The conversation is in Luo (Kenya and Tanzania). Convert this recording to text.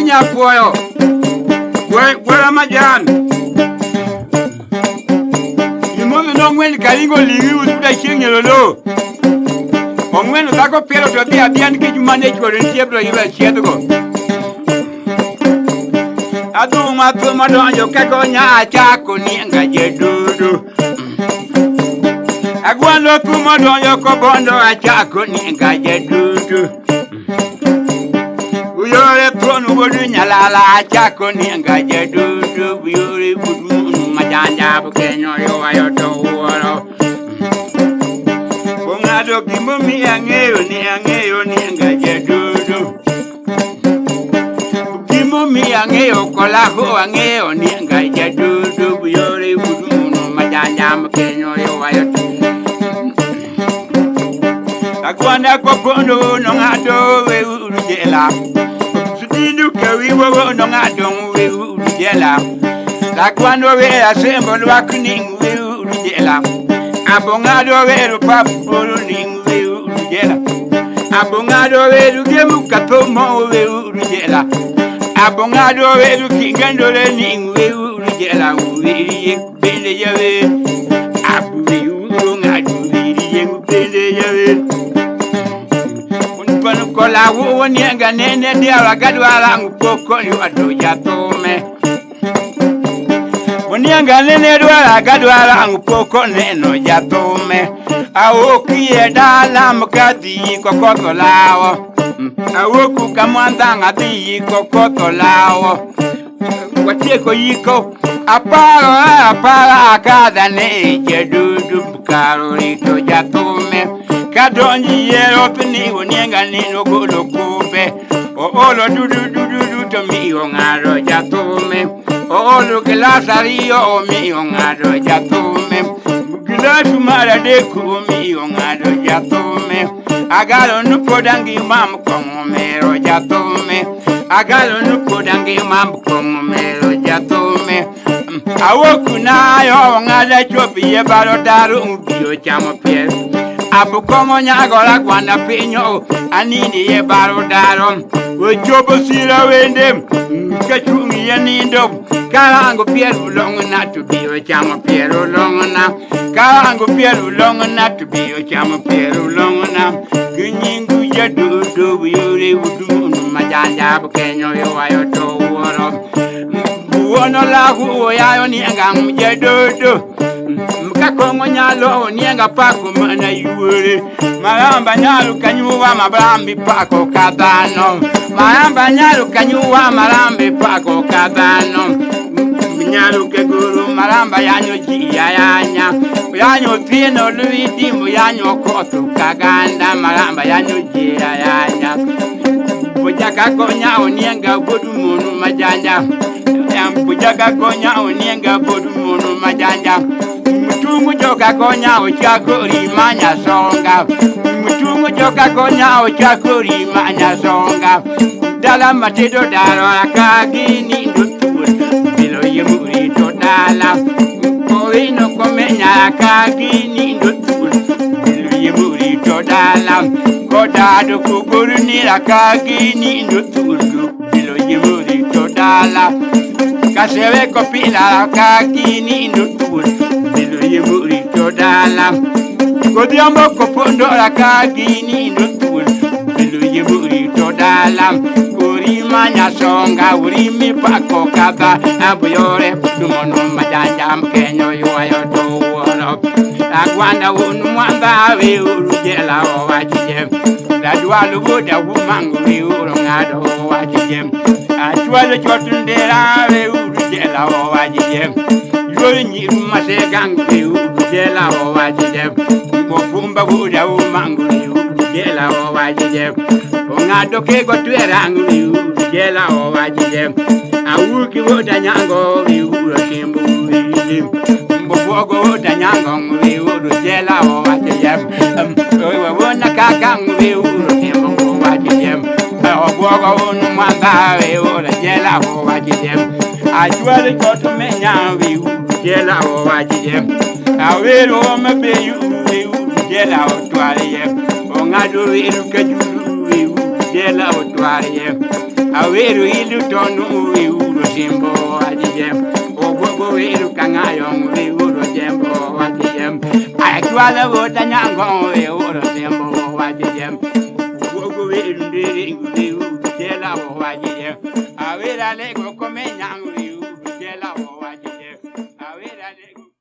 nya poyo. Where majan. You must know when Kalingo live with the king yellow. On when the taco piero to be at the end, you manage for the table you will share to go. I do my Madonna, your caconia, Jaco, Nianga, Jedu. I go and look to Madonna, your cobondo, a Jaco, Nianga, Jedu. We are a throne, would in Yala, Jaco, Nianga, Jedu. We are Majanja, Bukeno, you are your door. Bongado, Kimumi, and Ayo, Nianga, Jedu. Mi angeo kolaho angeo ni ngai du yore budu majanja mkenyo yo ayo akwanda kopondo no ngado we urujela sutindu kawi wo no ngado we urujela akwando we asembo lwakuni we urujela abongado we rupapuru ni we urujela abongado we rugemu katomo we urujela abongado we kingando le ningwe urujela uwiri bele yawe abuwe urungado uwiri bele yawe unpanu kola wo nianga nene dia wagadwala ngupoko ni wadoja tome unianga nene dwala gadwala ngupoko neno jatome awokie dala mkadi kokoto lawo awoku kamwanda ngati kokoto lawo wateko yiko apara akada ne jedudu karolito jatume kadonji yero pini unienga nino golo kumbe olo dudu to mi ngaro jatume olo kelasario mi ngaro jatume gilasu mara de ku mi ngaro jatume agalo nukodangi mam komo mero jatume agalo nukodangi mam komo mero jatume awoku na yo ngale chopi ye baro daru ubio chamo pie abu komo nyagola kwanda pinyo anini ye baro daru we chobo sira wende kachumi ye nindo karango pie ulongo na tubio chamo pie ulongo na karango pie ulongo na tubio chamo pie ulongo na Ginyingu ya dudu yuri wudu majanja bukenyo yo ayo to woro buono la hu ya ni anga mje dudu mkakongo nyalo ni anga pako mana yuri maramba nyalo kanyuwa mabrambi pako kadano maramba nyalo kanyuwa marambi pako kadano nyalo ke guru maramba yanyo jiya yanya yanyo tino luiti mu yanyo koto kaganda maramba yanyo jiya yanya bujaka konya onienga bodu munu majanja bujaka konya onienga bodu munu majanja mutungu joka konya ochakori manya songa mutungu joka konya ochakori manya songa dala matedo daro akagini ndutu bilo yemuri to dala koino komenya akagini ndutu bilo yemuri to dala kodado kuguruni akagini ndutu bilo yemuri to dala kasewe kopila akagini ndutu bilo yemuri to dala kodiambo kopondo akagini ndutu bilo yemuri to dala manya songa uri mi pako kaba abuyore dumono majanja mkenyo yuayo do woro agwanda wonu mwamba we urujela o wajije dadwalu boda wumangu we urongado o wajije atwalo chotundera we urujela o wajije yori nyi masegang we urujela o wajije bofumba boda wumangu we urujela o wajije ngado ke go twerang we jela o wajije awuki woda nyango we uro kimbu we mbogo woda nyango we uro jela o wajije we wona kakang we uro kimbu wajije obogo wonu manga we uro jela o wajije ajwale koto menya we uro jela o wajije awero mabe we uro jela o twale ngado we uro kajuru we uro jela o twale Aweru ilu tonu uro jembo ajijem. Ogogo ilu kangayong uro jembo ajijem. Akwala wota nyango uro jembo ajijem. Ogogo ilu uro jela ajijem. Awera lego kome nyango